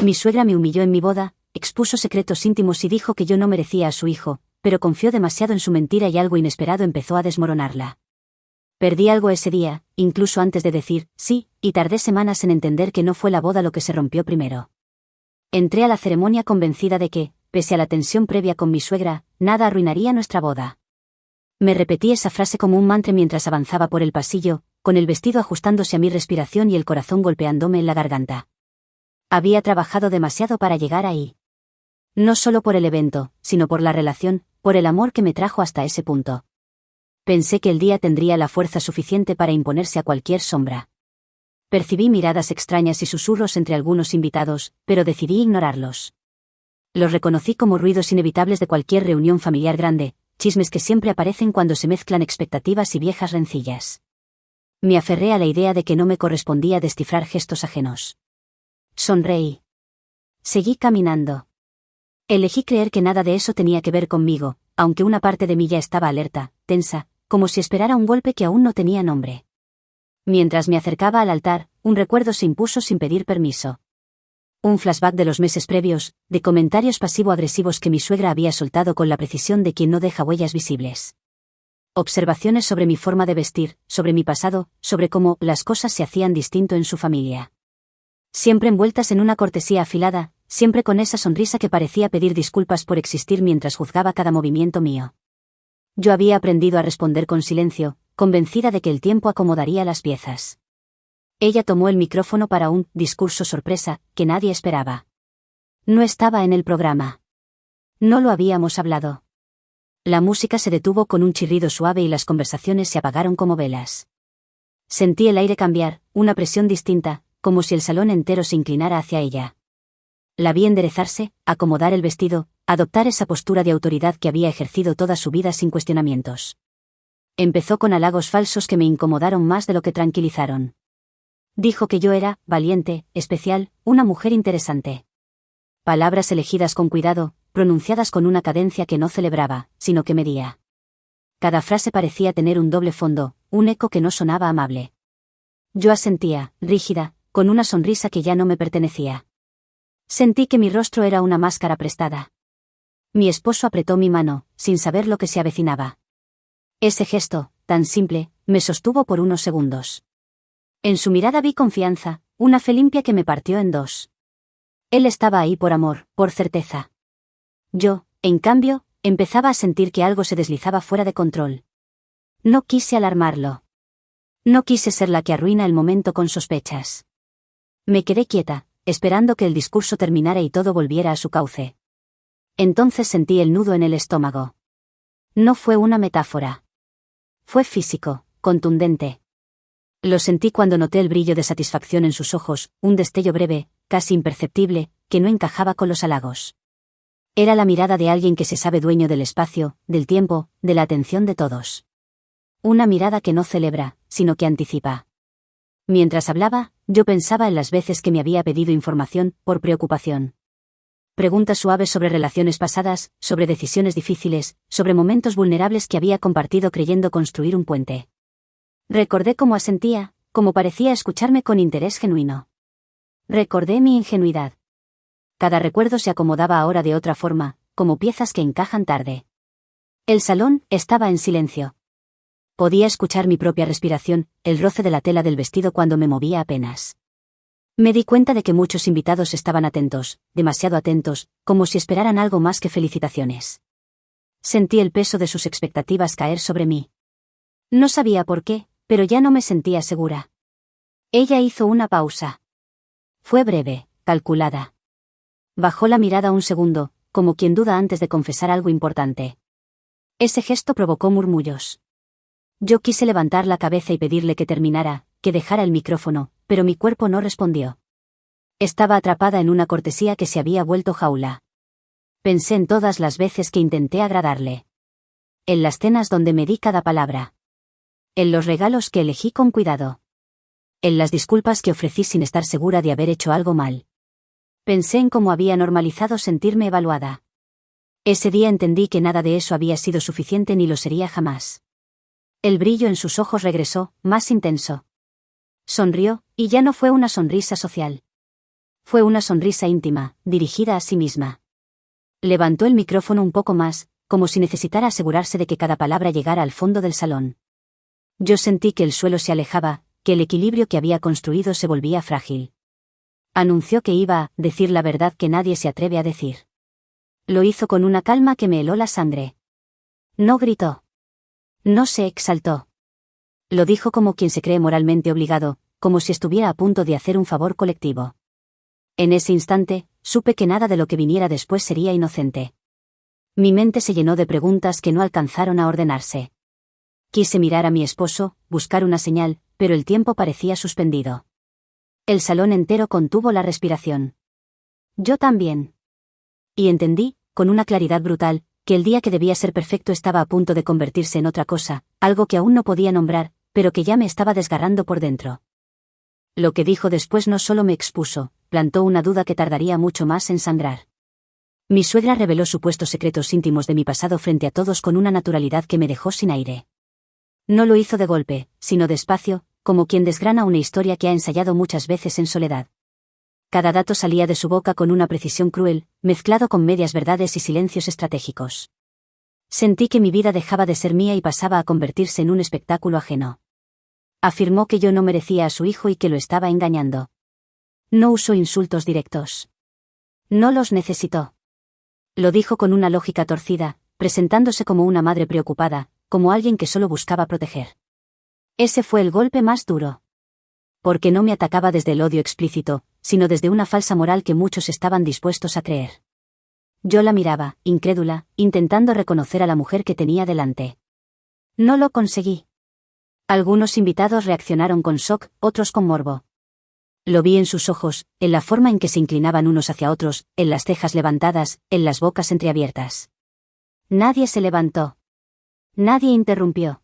Mi suegra me humilló en mi boda, expuso secretos íntimos y dijo que yo no merecía a su hijo, pero confió demasiado en su mentira y algo inesperado empezó a desmoronarla. Perdí algo ese día, incluso antes de decir sí, y tardé semanas en entender que no fue la boda lo que se rompió primero. Entré a la ceremonia convencida de que, pese a la tensión previa con mi suegra, nada arruinaría nuestra boda. Me repetí esa frase como un mantra mientras avanzaba por el pasillo, con el vestido ajustándose a mi respiración y el corazón golpeándome en la garganta. Había trabajado demasiado para llegar ahí. No solo por el evento, sino por la relación, por el amor que me trajo hasta ese punto. Pensé que el día tendría la fuerza suficiente para imponerse a cualquier sombra. Percibí miradas extrañas y susurros entre algunos invitados, pero decidí ignorarlos. Los reconocí como ruidos inevitables de cualquier reunión familiar grande, chismes que siempre aparecen cuando se mezclan expectativas y viejas rencillas. Me aferré a la idea de que no me correspondía descifrar gestos ajenos. Sonreí. Seguí caminando. Elegí creer que nada de eso tenía que ver conmigo, aunque una parte de mí ya estaba alerta, tensa, como si esperara un golpe que aún no tenía nombre. Mientras me acercaba al altar, un recuerdo se impuso sin pedir permiso. Un flashback de los meses previos, de comentarios pasivo-agresivos que mi suegra había soltado con la precisión de quien no deja huellas visibles. Observaciones sobre mi forma de vestir, sobre mi pasado, sobre cómo las cosas se hacían distinto en su familia. Siempre envueltas en una cortesía afilada, siempre con esa sonrisa que parecía pedir disculpas por existir mientras juzgaba cada movimiento mío. Yo había aprendido a responder con silencio, convencida de que el tiempo acomodaría las piezas. Ella tomó el micrófono para un discurso sorpresa que nadie esperaba. No estaba en el programa. No lo habíamos hablado. La música se detuvo con un chirrido suave y las conversaciones se apagaron como velas. Sentí el aire cambiar, una presión distinta, como si el salón entero se inclinara hacia ella. La vi enderezarse, acomodar el vestido, adoptar esa postura de autoridad que había ejercido toda su vida sin cuestionamientos. Empezó con halagos falsos que me incomodaron más de lo que tranquilizaron. Dijo que yo era valiente, especial, una mujer interesante. Palabras elegidas con cuidado, pronunciadas con una cadencia que no celebraba, sino que medía. Cada frase parecía tener un doble fondo, un eco que no sonaba amable. Yo asentía, rígida, con una sonrisa que ya no me pertenecía. Sentí que mi rostro era una máscara prestada. Mi esposo apretó mi mano, sin saber lo que se avecinaba. Ese gesto, tan simple, me sostuvo por unos segundos. En su mirada vi confianza, una fe limpia que me partió en dos. Él estaba ahí por amor, por certeza. Yo, en cambio, empezaba a sentir que algo se deslizaba fuera de control. No quise alarmarlo. No quise ser la que arruina el momento con sospechas. Me quedé quieta, esperando que el discurso terminara y todo volviera a su cauce. Entonces sentí el nudo en el estómago. No fue una metáfora. Fue físico, contundente. Lo sentí cuando noté el brillo de satisfacción en sus ojos, un destello breve, casi imperceptible, que no encajaba con los halagos. Era la mirada de alguien que se sabe dueño del espacio, del tiempo, de la atención de todos. Una mirada que no celebra, sino que anticipa. Mientras hablaba, yo pensaba en las veces que me había pedido información, por preocupación. Preguntas suaves sobre relaciones pasadas, sobre decisiones difíciles, sobre momentos vulnerables que había compartido creyendo construir un puente. Recordé cómo asentía, cómo parecía escucharme con interés genuino. Recordé mi ingenuidad. Cada recuerdo se acomodaba ahora de otra forma, como piezas que encajan tarde. El salón estaba en silencio. Podía escuchar mi propia respiración, el roce de la tela del vestido cuando me movía apenas. Me di cuenta de que muchos invitados estaban atentos, demasiado atentos, como si esperaran algo más que felicitaciones. Sentí el peso de sus expectativas caer sobre mí. No sabía por qué, pero ya no me sentía segura. Ella hizo una pausa. Fue breve, calculada. Bajó la mirada un segundo, como quien duda antes de confesar algo importante. Ese gesto provocó murmullos. Yo quise levantar la cabeza y pedirle que terminara, que dejara el micrófono, pero mi cuerpo no respondió. Estaba atrapada en una cortesía que se había vuelto jaula. Pensé en todas las veces que intenté agradarle. En las cenas donde me di cada palabra. En los regalos que elegí con cuidado. En las disculpas que ofrecí sin estar segura de haber hecho algo mal. Pensé en cómo había normalizado sentirme evaluada. Ese día entendí que nada de eso había sido suficiente ni lo sería jamás. El brillo en sus ojos regresó, más intenso. Sonrió, y ya no fue una sonrisa social. Fue una sonrisa íntima, dirigida a sí misma. Levantó el micrófono un poco más, como si necesitara asegurarse de que cada palabra llegara al fondo del salón. Yo sentí que el suelo se alejaba, que el equilibrio que había construido se volvía frágil. Anunció que iba a decir la verdad que nadie se atreve a decir. Lo hizo con una calma que me heló la sangre. No gritó. No se exaltó. Lo dijo como quien se cree moralmente obligado, como si estuviera a punto de hacer un favor colectivo. En ese instante, supe que nada de lo que viniera después sería inocente. Mi mente se llenó de preguntas que no alcanzaron a ordenarse. Quise mirar a mi esposo, buscar una señal, pero el tiempo parecía suspendido. El salón entero contuvo la respiración. Yo también. Y entendí, con una claridad brutal, que el día que debía ser perfecto estaba a punto de convertirse en otra cosa, algo que aún no podía nombrar, pero que ya me estaba desgarrando por dentro. Lo que dijo después no solo me expuso, plantó una duda que tardaría mucho más en sangrar. Mi suegra reveló supuestos secretos íntimos de mi pasado frente a todos con una naturalidad que me dejó sin aire. No lo hizo de golpe, sino despacio, como quien desgrana una historia que ha ensayado muchas veces en soledad. Cada dato salía de su boca con una precisión cruel, mezclado con medias verdades y silencios estratégicos. Sentí que mi vida dejaba de ser mía y pasaba a convertirse en un espectáculo ajeno. Afirmó que yo no merecía a su hijo y que lo estaba engañando. No usó insultos directos. No los necesitó. Lo dijo con una lógica torcida, presentándose como una madre preocupada, como alguien que solo buscaba proteger. Ese fue el golpe más duro. Porque no me atacaba desde el odio explícito, sino desde una falsa moral que muchos estaban dispuestos a creer. Yo la miraba, incrédula, intentando reconocer a la mujer que tenía delante. No lo conseguí. Algunos invitados reaccionaron con shock, otros con morbo. Lo vi en sus ojos, en la forma en que se inclinaban unos hacia otros, en las cejas levantadas, en las bocas entreabiertas. Nadie se levantó. Nadie interrumpió.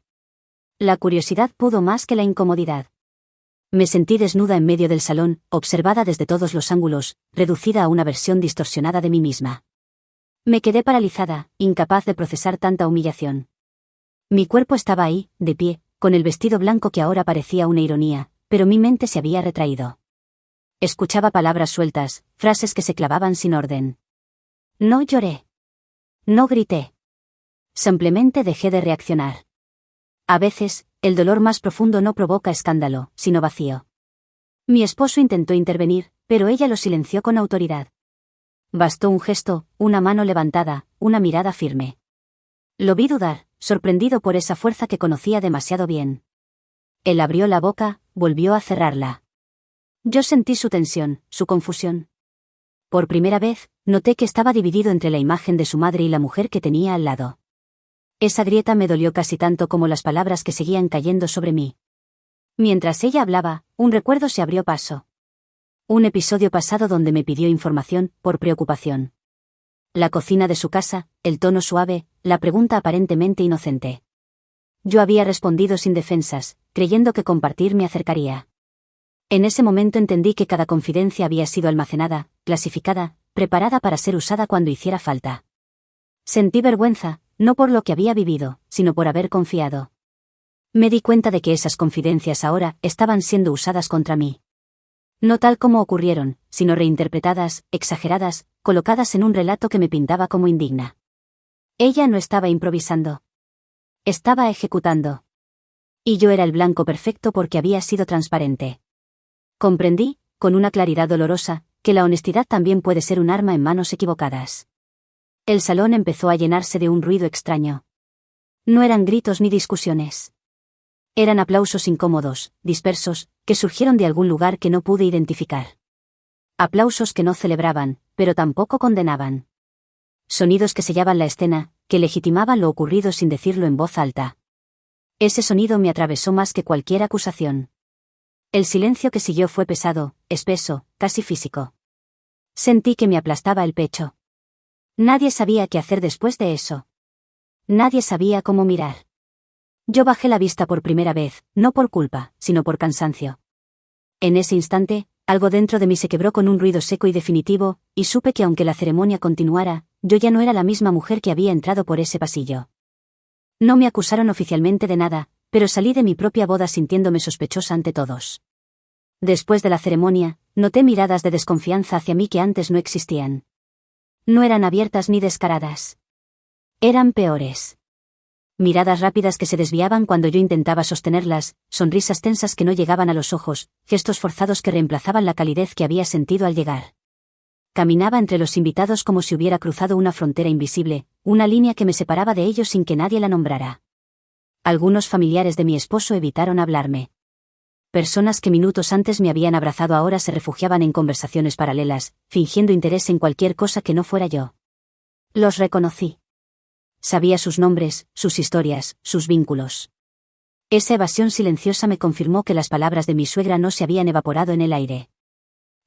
La curiosidad pudo más que la incomodidad. Me sentí desnuda en medio del salón, observada desde todos los ángulos, reducida a una versión distorsionada de mí misma. Me quedé paralizada, incapaz de procesar tanta humillación. Mi cuerpo estaba ahí, de pie, con el vestido blanco que ahora parecía una ironía, pero mi mente se había retraído. Escuchaba palabras sueltas, frases que se clavaban sin orden. No lloré. No grité. Simplemente dejé de reaccionar. A veces, el dolor más profundo no provoca escándalo, sino vacío. Mi esposo intentó intervenir, pero ella lo silenció con autoridad. Bastó un gesto, una mano levantada, una mirada firme. Lo vi dudar, sorprendido por esa fuerza que conocía demasiado bien. Él abrió la boca, volvió a cerrarla. Yo sentí su tensión, su confusión. Por primera vez, noté que estaba dividido entre la imagen de su madre y la mujer que tenía al lado. Esa grieta me dolió casi tanto como las palabras que seguían cayendo sobre mí. Mientras ella hablaba, un recuerdo se abrió paso. Un episodio pasado donde me pidió información, por preocupación. La cocina de su casa, el tono suave, la pregunta aparentemente inocente. Yo había respondido sin defensas, creyendo que compartir me acercaría. En ese momento entendí que cada confidencia había sido almacenada, clasificada, preparada para ser usada cuando hiciera falta. Sentí vergüenza, no por lo que había vivido, sino por haber confiado. Me di cuenta de que esas confidencias ahora estaban siendo usadas contra mí. No tal como ocurrieron, sino reinterpretadas, exageradas, colocadas en un relato que me pintaba como indigna. Ella no estaba improvisando. Estaba ejecutando. Y yo era el blanco perfecto porque había sido transparente. Comprendí, con una claridad dolorosa, que la honestidad también puede ser un arma en manos equivocadas. El salón empezó a llenarse de un ruido extraño. No eran gritos ni discusiones. Eran aplausos incómodos, dispersos, que surgieron de algún lugar que no pude identificar. Aplausos que no celebraban, pero tampoco condenaban. Sonidos que sellaban la escena, que legitimaban lo ocurrido sin decirlo en voz alta. Ese sonido me atravesó más que cualquier acusación. El silencio que siguió fue pesado, espeso, casi físico. Sentí que me aplastaba el pecho. Nadie sabía qué hacer después de eso. Nadie sabía cómo mirar. Yo bajé la vista por primera vez, no por culpa, sino por cansancio. En ese instante, algo dentro de mí se quebró con un ruido seco y definitivo, y supe que aunque la ceremonia continuara, yo ya no era la misma mujer que había entrado por ese pasillo. No me acusaron oficialmente de nada, pero salí de mi propia boda sintiéndome sospechosa ante todos. Después de la ceremonia, noté miradas de desconfianza hacia mí que antes no existían. No eran abiertas ni descaradas. Eran peores. Miradas rápidas que se desviaban cuando yo intentaba sostenerlas, sonrisas tensas que no llegaban a los ojos, gestos forzados que reemplazaban la calidez que había sentido al llegar. Caminaba entre los invitados como si hubiera cruzado una frontera invisible, una línea que me separaba de ellos sin que nadie la nombrara. Algunos familiares de mi esposo evitaron hablarme. Personas que minutos antes me habían abrazado ahora se refugiaban en conversaciones paralelas, fingiendo interés en cualquier cosa que no fuera yo. Los reconocí. Sabía sus nombres, sus historias, sus vínculos. Esa evasión silenciosa me confirmó que las palabras de mi suegra no se habían evaporado en el aire.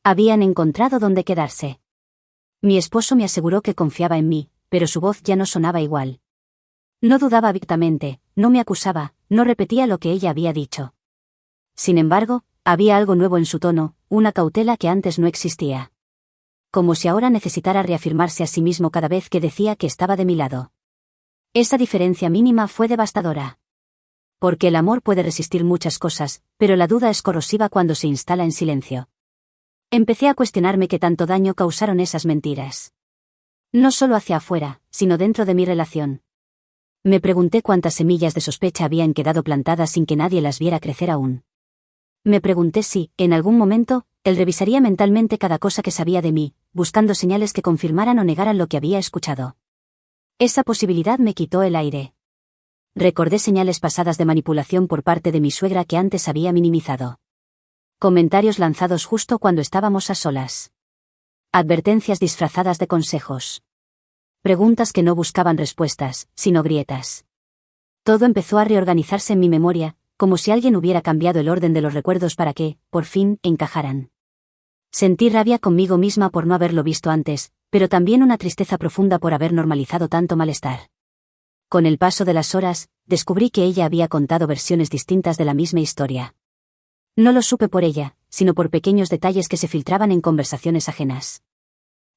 Habían encontrado dónde quedarse. Mi esposo me aseguró que confiaba en mí, pero su voz ya no sonaba igual. No dudaba abiertamente, no me acusaba, no repetía lo que ella había dicho. Sin embargo, había algo nuevo en su tono, una cautela que antes no existía. Como si ahora necesitara reafirmarse a sí mismo cada vez que decía que estaba de mi lado. Esa diferencia mínima fue devastadora. Porque el amor puede resistir muchas cosas, pero la duda es corrosiva cuando se instala en silencio. Empecé a cuestionarme qué tanto daño causaron esas mentiras. No solo hacia afuera, sino dentro de mi relación. Me pregunté cuántas semillas de sospecha habían quedado plantadas sin que nadie las viera crecer aún. Me pregunté si, en algún momento, él revisaría mentalmente cada cosa que sabía de mí, buscando señales que confirmaran o negaran lo que había escuchado. Esa posibilidad me quitó el aire. Recordé señales pasadas de manipulación por parte de mi suegra que antes había minimizado. Comentarios lanzados justo cuando estábamos a solas. Advertencias disfrazadas de consejos. Preguntas que no buscaban respuestas, sino grietas. Todo empezó a reorganizarse en mi memoria, como si alguien hubiera cambiado el orden de los recuerdos para que, por fin, encajaran. Sentí rabia conmigo misma por no haberlo visto antes, pero también una tristeza profunda por haber normalizado tanto malestar. Con el paso de las horas, descubrí que ella había contado versiones distintas de la misma historia. No lo supe por ella, sino por pequeños detalles que se filtraban en conversaciones ajenas.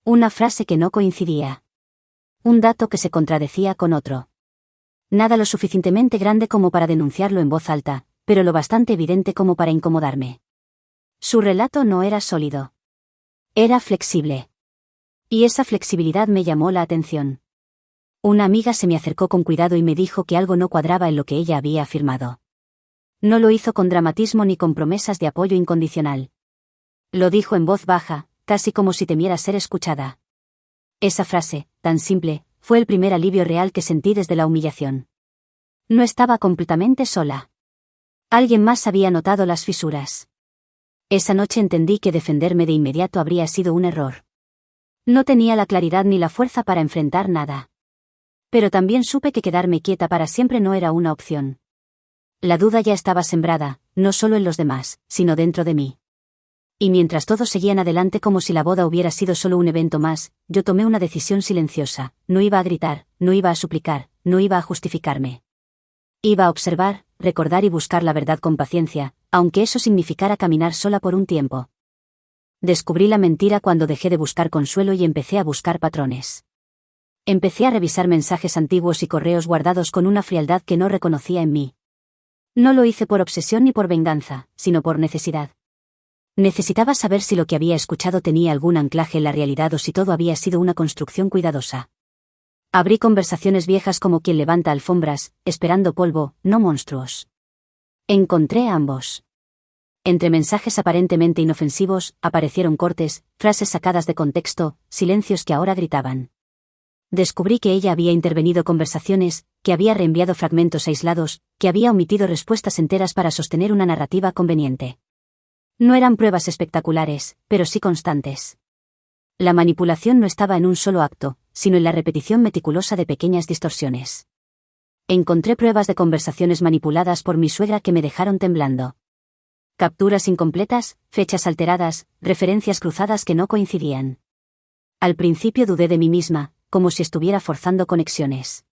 Una frase que no coincidía. Un dato que se contradecía con otro. Nada lo suficientemente grande como para denunciarlo en voz alta, pero lo bastante evidente como para incomodarme. Su relato no era sólido. Era flexible. Y esa flexibilidad me llamó la atención. Una amiga se me acercó con cuidado y me dijo que algo no cuadraba en lo que ella había afirmado. No lo hizo con dramatismo ni con promesas de apoyo incondicional. Lo dijo en voz baja, casi como si temiera ser escuchada. Esa frase, tan simple, fue el primer alivio real que sentí desde la humillación. No estaba completamente sola. Alguien más había notado las fisuras. Esa noche entendí que defenderme de inmediato habría sido un error. No tenía la claridad ni la fuerza para enfrentar nada. Pero también supe que quedarme quieta para siempre no era una opción. La duda ya estaba sembrada, no solo en los demás, sino dentro de mí. Y mientras todos seguían adelante como si la boda hubiera sido solo un evento más, yo tomé una decisión silenciosa, no iba a gritar, no iba a suplicar, no iba a justificarme. Iba a observar, recordar y buscar la verdad con paciencia, aunque eso significara caminar sola por un tiempo. Descubrí la mentira cuando dejé de buscar consuelo y empecé a buscar patrones. Empecé a revisar mensajes antiguos y correos guardados con una frialdad que no reconocía en mí. No lo hice por obsesión ni por venganza, sino por necesidad. Necesitaba saber si lo que había escuchado tenía algún anclaje en la realidad o si todo había sido una construcción cuidadosa. Abrí conversaciones viejas como quien levanta alfombras, esperando polvo, no monstruos. Encontré a ambos. Entre mensajes aparentemente inofensivos, aparecieron cortes, frases sacadas de contexto, silencios que ahora gritaban. Descubrí que ella había intervenido conversaciones, que había reenviado fragmentos aislados, que había omitido respuestas enteras para sostener una narrativa conveniente. No eran pruebas espectaculares, pero sí constantes. La manipulación no estaba en un solo acto, sino en la repetición meticulosa de pequeñas distorsiones. Encontré pruebas de conversaciones manipuladas por mi suegra que me dejaron temblando. Capturas incompletas, fechas alteradas, referencias cruzadas que no coincidían. Al principio dudé de mí misma, como si estuviera forzando conexiones.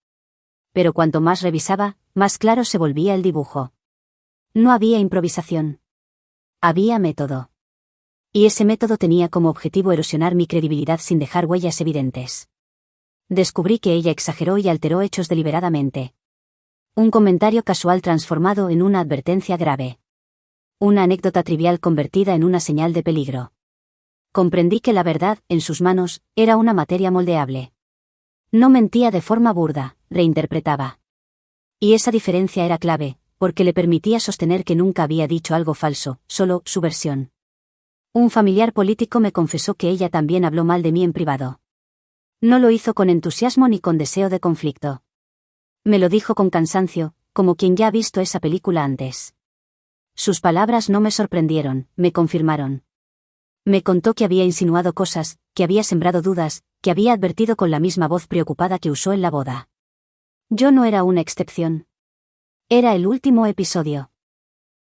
Pero cuanto más revisaba, más claro se volvía el dibujo. No había improvisación. Había método. Y ese método tenía como objetivo erosionar mi credibilidad sin dejar huellas evidentes. Descubrí que ella exageró y alteró hechos deliberadamente. Un comentario casual transformado en una advertencia grave. Una anécdota trivial convertida en una señal de peligro. Comprendí que la verdad, en sus manos, era una materia moldeable. No mentía de forma burda, reinterpretaba. Y esa diferencia era clave, porque le permitía sostener que nunca había dicho algo falso, solo su versión. Un familiar político me confesó que ella también habló mal de mí en privado. No lo hizo con entusiasmo ni con deseo de conflicto. Me lo dijo con cansancio, como quien ya ha visto esa película antes. Sus palabras no me sorprendieron, me confirmaron. Me contó que había insinuado cosas, que había sembrado dudas, que había advertido con la misma voz preocupada que usó en la boda. Yo no era una excepción. Era el último episodio.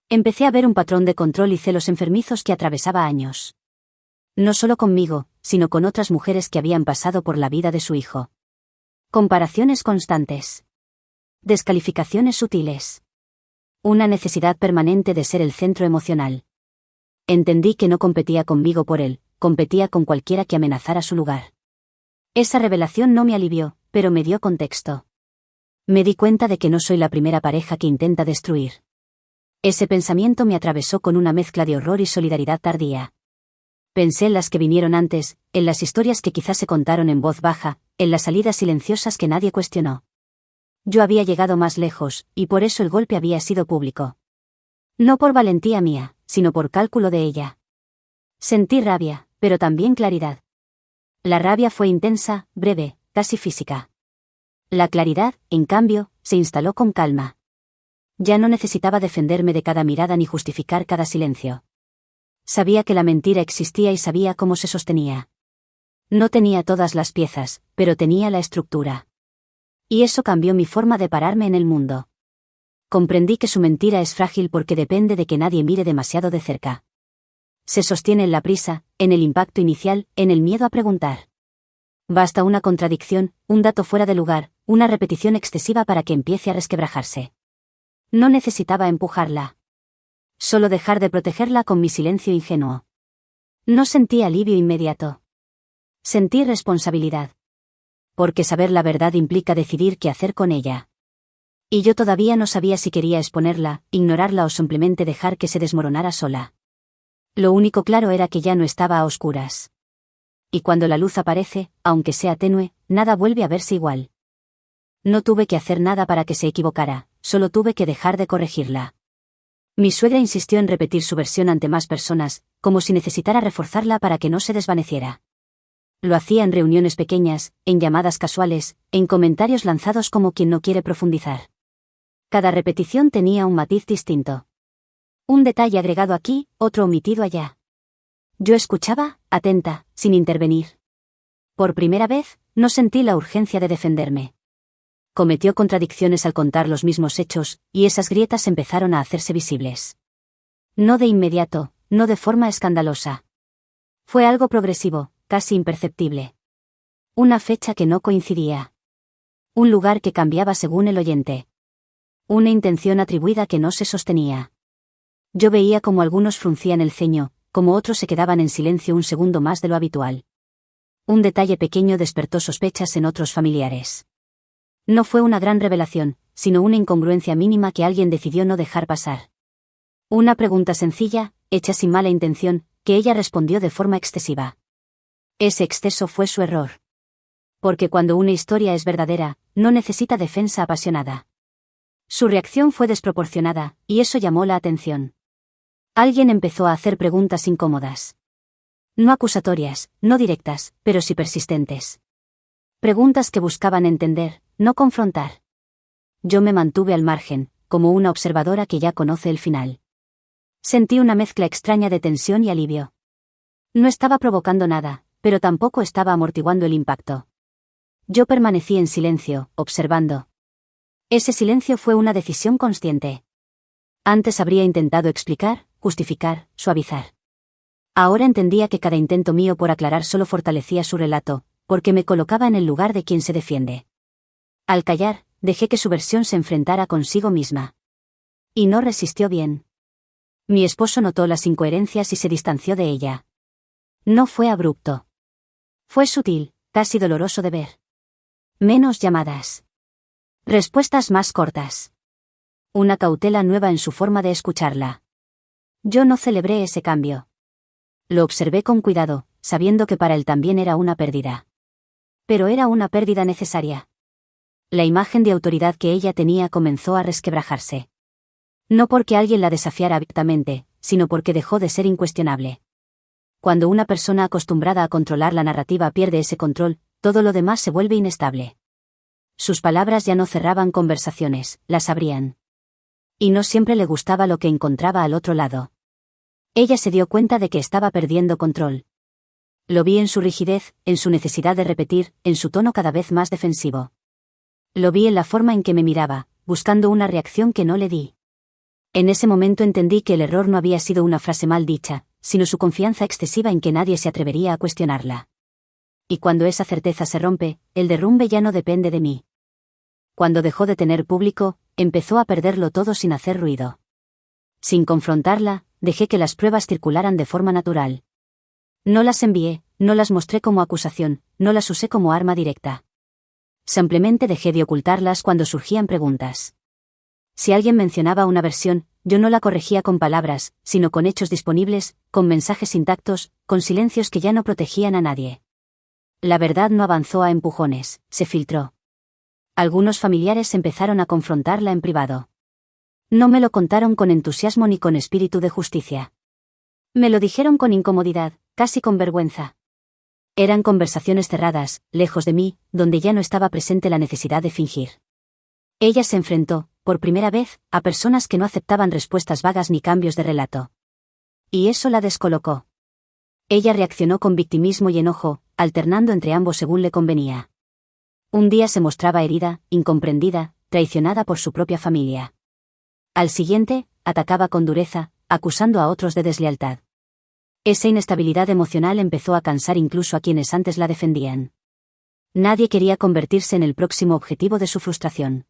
Empecé a ver un patrón de control y celos enfermizos que atravesaba años. No solo conmigo, sino con otras mujeres que habían pasado por la vida de su hijo. Comparaciones constantes. Descalificaciones sutiles. Una necesidad permanente de ser el centro emocional. Entendí que no competía conmigo por él, competía con cualquiera que amenazara su lugar. Esa revelación no me alivió, pero me dio contexto. Me di cuenta de que no soy la primera pareja que intenta destruir. Ese pensamiento me atravesó con una mezcla de horror y solidaridad tardía. Pensé en las que vinieron antes, en las historias que quizás se contaron en voz baja, en las salidas silenciosas que nadie cuestionó. Yo había llegado más lejos, y por eso el golpe había sido público. No por valentía mía, sino por cálculo de ella. Sentí rabia, pero también claridad. La rabia fue intensa, breve, casi física. La claridad, en cambio, se instaló con calma. Ya no necesitaba defenderme de cada mirada ni justificar cada silencio. Sabía que la mentira existía y sabía cómo se sostenía. No tenía todas las piezas, pero tenía la estructura. Y eso cambió mi forma de pararme en el mundo. Comprendí que su mentira es frágil porque depende de que nadie mire demasiado de cerca. Se sostiene en la prisa, en el impacto inicial, en el miedo a preguntar. Basta una contradicción, un dato fuera de lugar, una repetición excesiva para que empiece a resquebrajarse. No necesitaba empujarla. Solo dejar de protegerla con mi silencio ingenuo. No sentí alivio inmediato. Sentí responsabilidad. Porque saber la verdad implica decidir qué hacer con ella. Y yo todavía no sabía si quería exponerla, ignorarla o simplemente dejar que se desmoronara sola. Lo único claro era que ya no estaba a oscuras. Y cuando la luz aparece, aunque sea tenue, nada vuelve a verse igual. No tuve que hacer nada para que se equivocara, solo tuve que dejar de corregirla. Mi suegra insistió en repetir su versión ante más personas, como si necesitara reforzarla para que no se desvaneciera. Lo hacía en reuniones pequeñas, en llamadas casuales, en comentarios lanzados como quien no quiere profundizar. Cada repetición tenía un matiz distinto. Un detalle agregado aquí, otro omitido allá. Yo escuchaba, atenta, sin intervenir. Por primera vez, no sentí la urgencia de defenderme. Cometió contradicciones al contar los mismos hechos, y esas grietas empezaron a hacerse visibles. No de inmediato, no de forma escandalosa. Fue algo progresivo, casi imperceptible. Una fecha que no coincidía. Un lugar que cambiaba según el oyente. Una intención atribuida que no se sostenía. Yo veía como algunos fruncían el ceño, como otros se quedaban en silencio un segundo más de lo habitual. Un detalle pequeño despertó sospechas en otros familiares. No fue una gran revelación, sino una incongruencia mínima que alguien decidió no dejar pasar. Una pregunta sencilla, hecha sin mala intención, que ella respondió de forma excesiva. Ese exceso fue su error. Porque cuando una historia es verdadera, no necesita defensa apasionada. Su reacción fue desproporcionada, y eso llamó la atención. Alguien empezó a hacer preguntas incómodas. No acusatorias, no directas, pero sí persistentes. Preguntas que buscaban entender, no confrontar. Yo me mantuve al margen, como una observadora que ya conoce el final. Sentí una mezcla extraña de tensión y alivio. No estaba provocando nada, pero tampoco estaba amortiguando el impacto. Yo permanecí en silencio, observando. Ese silencio fue una decisión consciente. Antes habría intentado explicar, justificar, suavizar. Ahora entendía que cada intento mío por aclarar solo fortalecía su relato, porque me colocaba en el lugar de quien se defiende. Al callar, dejé que su versión se enfrentara consigo misma. Y no resistió bien. Mi esposo notó las incoherencias y se distanció de ella. No fue abrupto. Fue sutil, casi doloroso de ver. Menos llamadas. Respuestas más cortas. Una cautela nueva en su forma de escucharla. Yo no celebré ese cambio. Lo observé con cuidado, sabiendo que para él también era una pérdida. Pero era una pérdida necesaria. La imagen de autoridad que ella tenía comenzó a resquebrajarse. No porque alguien la desafiara abiertamente, sino porque dejó de ser incuestionable. Cuando una persona acostumbrada a controlar la narrativa pierde ese control, todo lo demás se vuelve inestable. Sus palabras ya no cerraban conversaciones, las abrían. Y no siempre le gustaba lo que encontraba al otro lado. Ella se dio cuenta de que estaba perdiendo control. Lo vi en su rigidez, en su necesidad de repetir, en su tono cada vez más defensivo. Lo vi en la forma en que me miraba, buscando una reacción que no le di. En ese momento entendí que el error no había sido una frase mal dicha, sino su confianza excesiva en que nadie se atrevería a cuestionarla. Y cuando esa certeza se rompe, el derrumbe ya no depende de mí. Cuando dejó de tener público, empezó a perderlo todo sin hacer ruido. Sin confrontarla, dejé que las pruebas circularan de forma natural. No las envié, no las mostré como acusación, no las usé como arma directa. Simplemente dejé de ocultarlas cuando surgían preguntas. Si alguien mencionaba una versión, yo no la corregía con palabras, sino con hechos disponibles, con mensajes intactos, con silencios que ya no protegían a nadie. La verdad no avanzó a empujones, se filtró. Algunos familiares empezaron a confrontarla en privado. No me lo contaron con entusiasmo ni con espíritu de justicia. Me lo dijeron con incomodidad, casi con vergüenza. Eran conversaciones cerradas, lejos de mí, donde ya no estaba presente la necesidad de fingir. Ella se enfrentó, por primera vez, a personas que no aceptaban respuestas vagas ni cambios de relato. Y eso la descolocó. Ella reaccionó con victimismo y enojo, alternando entre ambos según le convenía. Un día se mostraba herida, incomprendida, traicionada por su propia familia. Al siguiente, atacaba con dureza, acusando a otros de deslealtad. Esa inestabilidad emocional empezó a cansar incluso a quienes antes la defendían. Nadie quería convertirse en el próximo objetivo de su frustración.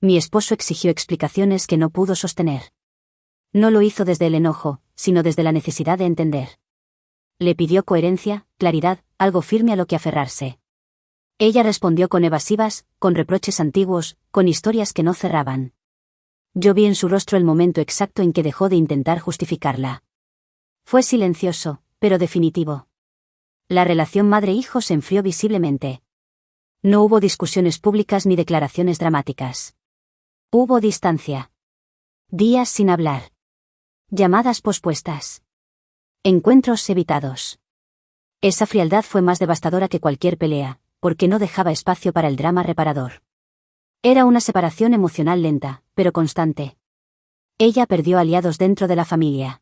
Mi esposo exigió explicaciones que no pudo sostener. No lo hizo desde el enojo, sino desde la necesidad de entender. Le pidió coherencia, claridad, algo firme a lo que aferrarse. Ella respondió con evasivas, con reproches antiguos, con historias que no cerraban. Yo vi en su rostro el momento exacto en que dejó de intentar justificarla. Fue silencioso, pero definitivo. La relación madre-hijo se enfrió visiblemente. No hubo discusiones públicas ni declaraciones dramáticas. Hubo distancia. Días sin hablar. Llamadas pospuestas. Encuentros evitados. Esa frialdad fue más devastadora que cualquier pelea, porque no dejaba espacio para el drama reparador. Era una separación emocional lenta, pero constante. Ella perdió aliados dentro de la familia.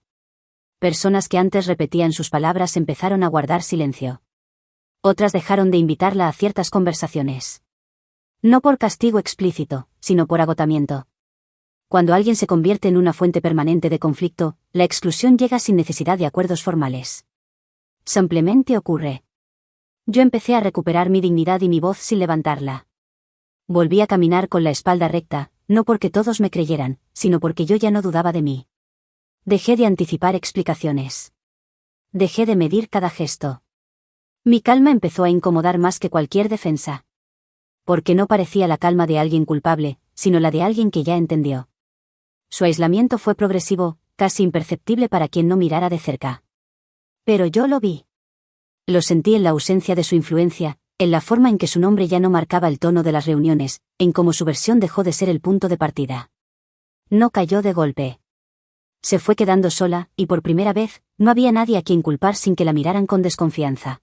Personas que antes repetían sus palabras empezaron a guardar silencio. Otras dejaron de invitarla a ciertas conversaciones. No por castigo explícito, sino por agotamiento. Cuando alguien se convierte en una fuente permanente de conflicto, la exclusión llega sin necesidad de acuerdos formales. Simplemente ocurre. Yo empecé a recuperar mi dignidad y mi voz sin levantarla. Volví a caminar con la espalda recta, no porque todos me creyeran, sino porque yo ya no dudaba de mí. Dejé de anticipar explicaciones. Dejé de medir cada gesto. Mi calma empezó a incomodar más que cualquier defensa. Porque no parecía la calma de alguien culpable, sino la de alguien que ya entendió. Su aislamiento fue progresivo, casi imperceptible para quien no mirara de cerca. Pero yo lo vi. Lo sentí en la ausencia de su influencia, en la forma en que su nombre ya no marcaba el tono de las reuniones, en cómo su versión dejó de ser el punto de partida. No cayó de golpe. Se fue quedando sola, y por primera vez, no había nadie a quien culpar sin que la miraran con desconfianza.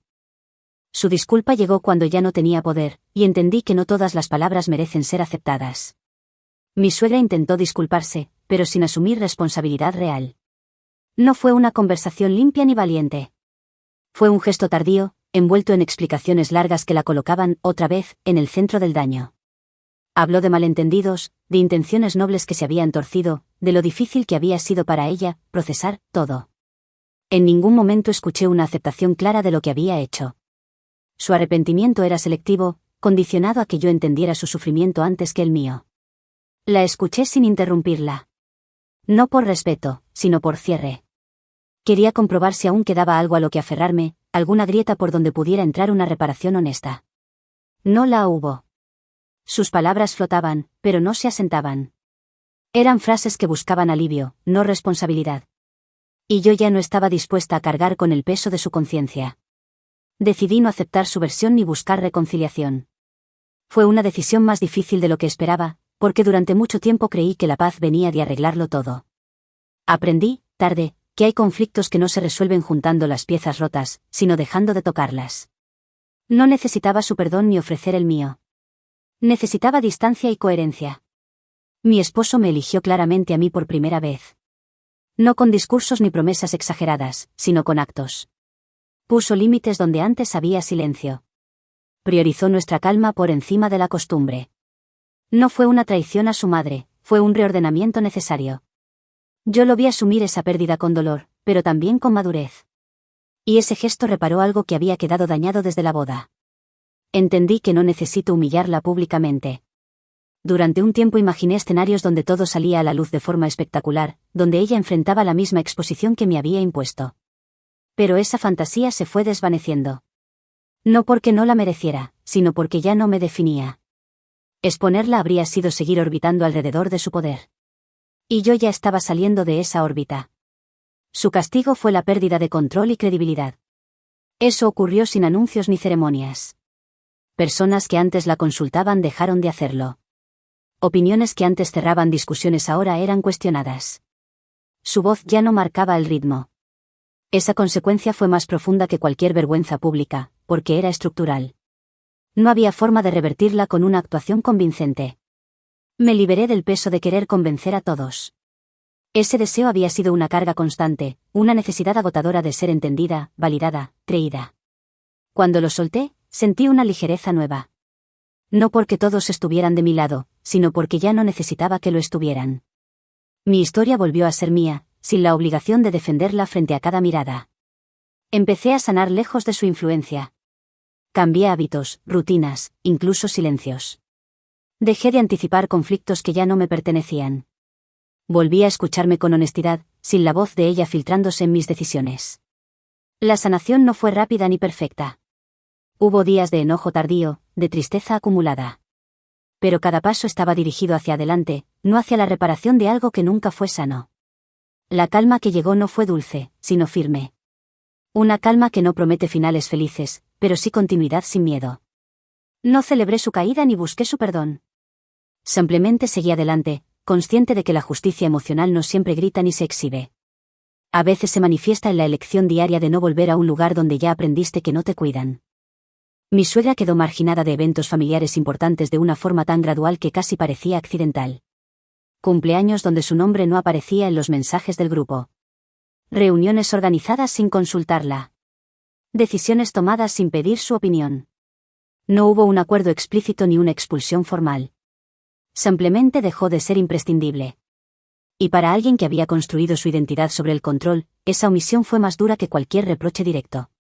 Su disculpa llegó cuando ya no tenía poder, y entendí que no todas las palabras merecen ser aceptadas. Mi suegra intentó disculparse, pero sin asumir responsabilidad real. No fue una conversación limpia ni valiente. Fue un gesto tardío, envuelto en explicaciones largas que la colocaban, otra vez, en el centro del daño. Habló de malentendidos, de intenciones nobles que se habían torcido, de lo difícil que había sido para ella procesar todo. En ningún momento escuché una aceptación clara de lo que había hecho. Su arrepentimiento era selectivo, condicionado a que yo entendiera su sufrimiento antes que el mío. La escuché sin interrumpirla. No por respeto, sino por cierre. Quería comprobar si aún quedaba algo a lo que aferrarme, alguna grieta por donde pudiera entrar una reparación honesta. No la hubo. Sus palabras flotaban, pero no se asentaban. Eran frases que buscaban alivio, no responsabilidad. Y yo ya no estaba dispuesta a cargar con el peso de su conciencia. Decidí no aceptar su versión ni buscar reconciliación. Fue una decisión más difícil de lo que esperaba, porque durante mucho tiempo creí que la paz venía de arreglarlo todo. Aprendí, tarde, que hay conflictos que no se resuelven juntando las piezas rotas, sino dejando de tocarlas. No necesitaba su perdón ni ofrecer el mío. Necesitaba distancia y coherencia. Mi esposo me eligió claramente a mí por primera vez. No con discursos ni promesas exageradas, sino con actos. Puso límites donde antes había silencio. Priorizó nuestra calma por encima de la costumbre. No fue una traición a su madre, fue un reordenamiento necesario. Yo lo vi asumir esa pérdida con dolor, pero también con madurez. Y ese gesto reparó algo que había quedado dañado desde la boda. Entendí que no necesito humillarla públicamente. Durante un tiempo imaginé escenarios donde todo salía a la luz de forma espectacular, donde ella enfrentaba la misma exposición que me había impuesto. Pero esa fantasía se fue desvaneciendo. No porque no la mereciera, sino porque ya no me definía. Exponerla habría sido seguir orbitando alrededor de su poder. Y yo ya estaba saliendo de esa órbita. Su castigo fue la pérdida de control y credibilidad. Eso ocurrió sin anuncios ni ceremonias. Personas que antes la consultaban dejaron de hacerlo. Opiniones que antes cerraban discusiones ahora eran cuestionadas. Su voz ya no marcaba el ritmo. Esa consecuencia fue más profunda que cualquier vergüenza pública, porque era estructural. No había forma de revertirla con una actuación convincente. Me liberé del peso de querer convencer a todos. Ese deseo había sido una carga constante, una necesidad agotadora de ser entendida, validada, creída. Cuando lo solté, sentí una ligereza nueva. No porque todos estuvieran de mi lado, sino porque ya no necesitaba que lo estuvieran. Mi historia volvió a ser mía, sin la obligación de defenderla frente a cada mirada. Empecé a sanar lejos de su influencia. Cambié hábitos, rutinas, incluso silencios. Dejé de anticipar conflictos que ya no me pertenecían. Volví a escucharme con honestidad, sin la voz de ella filtrándose en mis decisiones. La sanación no fue rápida ni perfecta. Hubo días de enojo tardío, de tristeza acumulada. Pero cada paso estaba dirigido hacia adelante, no hacia la reparación de algo que nunca fue sano. La calma que llegó no fue dulce, sino firme. Una calma que no promete finales felices, pero sí continuidad sin miedo. No celebré su caída ni busqué su perdón. Simplemente seguí adelante, consciente de que la justicia emocional no siempre grita ni se exhibe. A veces se manifiesta en la elección diaria de no volver a un lugar donde ya aprendiste que no te cuidan. Mi suegra quedó marginada de eventos familiares importantes de una forma tan gradual que casi parecía accidental. Cumpleaños donde su nombre no aparecía en los mensajes del grupo. Reuniones organizadas sin consultarla. Decisiones tomadas sin pedir su opinión. No hubo un acuerdo explícito ni una expulsión formal. Simplemente dejó de ser imprescindible. Y para alguien que había construido su identidad sobre el control, esa omisión fue más dura que cualquier reproche directo.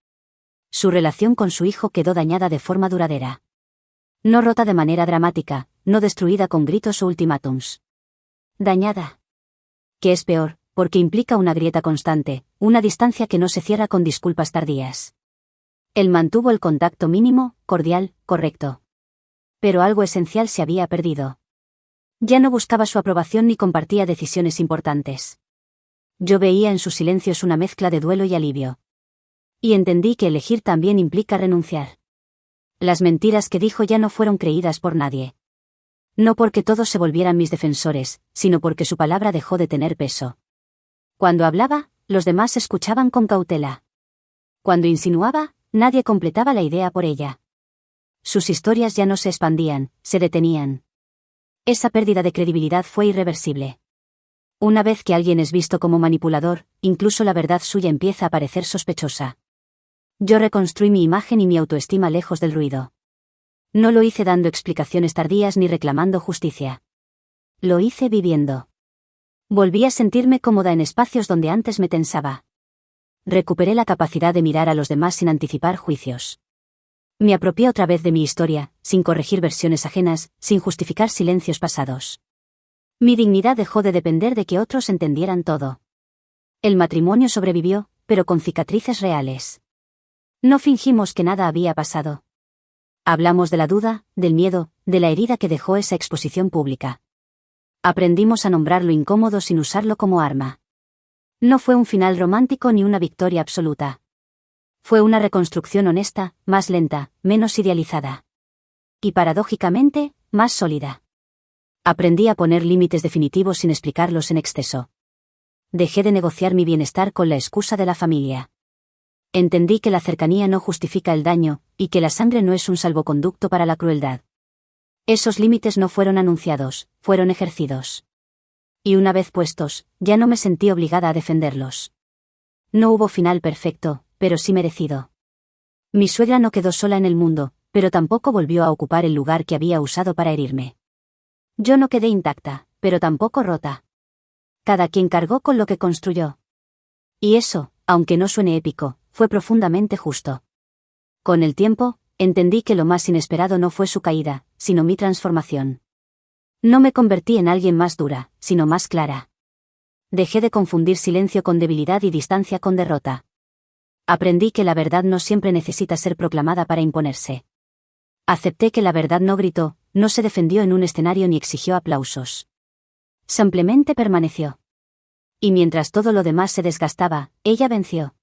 Su relación con su hijo quedó dañada de forma duradera. No rota de manera dramática, no destruida con gritos o ultimátums. Dañada. Que es peor, porque implica una grieta constante, una distancia que no se cierra con disculpas tardías. Él mantuvo el contacto mínimo, cordial, correcto. Pero algo esencial se había perdido. Ya no buscaba su aprobación ni compartía decisiones importantes. Yo veía en sus silencios una mezcla de duelo y alivio. Y entendí que elegir también implica renunciar. Las mentiras que dijo ya no fueron creídas por nadie. No porque todos se volvieran mis defensores, sino porque su palabra dejó de tener peso. Cuando hablaba, los demás escuchaban con cautela. Cuando insinuaba, nadie completaba la idea por ella. Sus historias ya no se expandían, se detenían. Esa pérdida de credibilidad fue irreversible. Una vez que alguien es visto como manipulador, incluso la verdad suya empieza a parecer sospechosa. Yo reconstruí mi imagen y mi autoestima lejos del ruido. No lo hice dando explicaciones tardías ni reclamando justicia. Lo hice viviendo. Volví a sentirme cómoda en espacios donde antes me tensaba. Recuperé la capacidad de mirar a los demás sin anticipar juicios. Me apropié otra vez de mi historia, sin corregir versiones ajenas, sin justificar silencios pasados. Mi dignidad dejó de depender de que otros entendieran todo. El matrimonio sobrevivió, pero con cicatrices reales. No fingimos que nada había pasado. Hablamos de la duda, del miedo, de la herida que dejó esa exposición pública. Aprendimos a nombrar lo incómodo sin usarlo como arma. No fue un final romántico ni una victoria absoluta. Fue una reconstrucción honesta, más lenta, menos idealizada. Y paradójicamente, más sólida. Aprendí a poner límites definitivos sin explicarlos en exceso. Dejé de negociar mi bienestar con la excusa de la familia. Entendí que la cercanía no justifica el daño, y que la sangre no es un salvoconducto para la crueldad. Esos límites no fueron anunciados, fueron ejercidos. Y una vez puestos, ya no me sentí obligada a defenderlos. No hubo final perfecto, pero sí merecido. Mi suegra no quedó sola en el mundo, pero tampoco volvió a ocupar el lugar que había usado para herirme. Yo no quedé intacta, pero tampoco rota. Cada quien cargó con lo que construyó. Y eso, aunque no suene épico, fue profundamente justo. Con el tiempo, entendí que lo más inesperado no fue su caída, sino mi transformación. No me convertí en alguien más dura, sino más clara. Dejé de confundir silencio con debilidad y distancia con derrota. Aprendí que la verdad no siempre necesita ser proclamada para imponerse. Acepté que la verdad no gritó, no se defendió en un escenario ni exigió aplausos. Simplemente permaneció. Y mientras todo lo demás se desgastaba, ella venció.